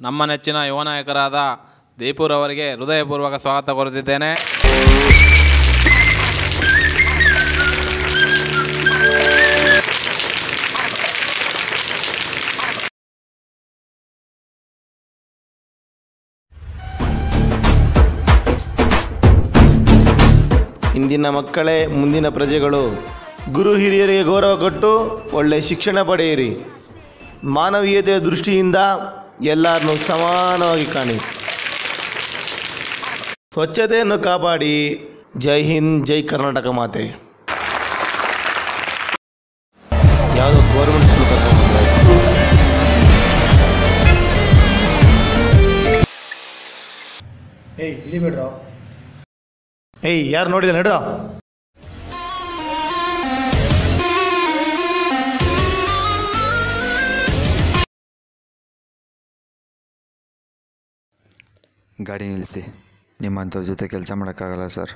ನಮ್ಮ ನೆಚ್ಚಿನ ಯುವ ನಾಯಕರಾದ ದೀಪೂರ್ ಅವರಿಗೆ ಹೃದಯಪೂರ್ವಕ ಸ್ವಾಗತ ಕೋರುತ್ತಿದ್ದೇನೆ. ಇಂದಿನ ಮಕ್ಕಳೇ ಮುಂದಿನ ಪ್ರಜೆಗಳು. ಗುರು ಹಿರಿಯರಿಗೆ ಗೌರವ ಕೊಟ್ಟು ಒಳ್ಳೆಯ ಶಿಕ್ಷಣ ಪಡೆಯಿರಿ. ಮಾನವೀಯತೆಯ ದೃಷ್ಟಿಯಿಂದ ಎಲ್ಲರನ್ನೂ ಸಮಾನವಾಗಿ ಕಾಣಿ. ಸ್ವಚ್ಛತೆಯನ್ನು ಕಾಪಾಡಿ. ಜೈ ಹಿಂದ್, ಜೈ ಕರ್ನಾಟಕ ಮಾತೆ. ಯಾವುದೋ ಗೌರ್ಮೆಂಟ್ ಸ್ಕೂಲ್ ಕರ್ಕೊಂಡು ಇಳಿಬೇಡ್ರ. ಯಾರು ನೋಡಿಲ್ಲ ನಡ್ರ. ಗಾಡಿ ನಿಲ್ಲಿಸಿ. ನಿಮ್ಮಂಥವ್ರ ಜೊತೆ ಕೆಲಸ ಮಾಡೋಕ್ಕಾಗಲ್ಲ ಸರ್.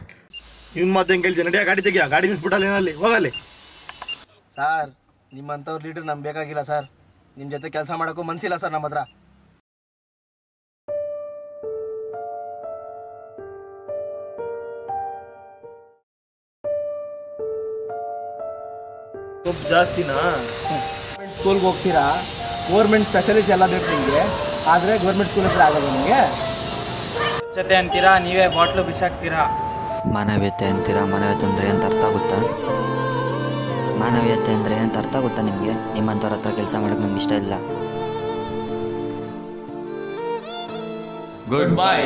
ಇವ್ನ ಮಾತೇನು ಕೇಳ್ತೀನಿ? ನಡಿಯ ಗಾಡಿ ತೆಗಿಯ. ಗಾಡಿ ನಿಲ್ಸ್ಬಿಟ್ಟಲ್ಲ ಏನಲ್ಲಿ ಹೋಗಲ್ಲಿ. ಸರ್, ನಿಮ್ಮಂಥವ್ರ ಲೀಡರ್ ನಮ್ಗೆ ಬೇಕಾಗಿಲ್ಲ ಸರ್. ನಿಮ್ಮ ಜೊತೆ ಕೆಲಸ ಮಾಡೋಕ್ಕೂ ಮನಸ್ಸಿಲ್ಲ ಸರ್ ನಮ್ಮ ಹತ್ರ. ಜಾಸ್ತಿನಾ? ಸ್ಕೂಲ್ಗೆ ಹೋಗ್ತೀರಾ, ಗೌರ್ಮೆಂಟ್ ಸ್ಪೆಷಲಿಸ್ಟ್ ಎಲ್ಲ ಬೇಕು ನಿಮಗೆ. ಆದರೆ ಗೌರ್ಮೆಂಟ್ ಸ್ಕೂಲ್ ಹತ್ರ ಆಗೋದು ನಿಮಗೆ. ಜೊತೆ ಅಂತೀರಾ, ನೀವೇ ಬಾಟ್ಲು ಬಿಸಾಕ್ತೀರಾ. ಮಾನವೀಯತೆ ಅಂತೀರಾ? ಮಾನವೀಯತೆ ಅಂದರೆ ಏನಂತ ಅರ್ಥ ಆಗುತ್ತಾ? ಮಾನವೀಯತೆ ಅಂದರೆ ಏನಂತ ಅರ್ಥ ಆಗುತ್ತಾ ನಿಮಗೆ? ನಿಮ್ಮಂಥವ್ರ ಹತ್ರ ಕೆಲಸ ಮಾಡೋಕ್ಕೆ ನಮ್ಗೆ ಇಷ್ಟ ಇಲ್ಲ. Good bye.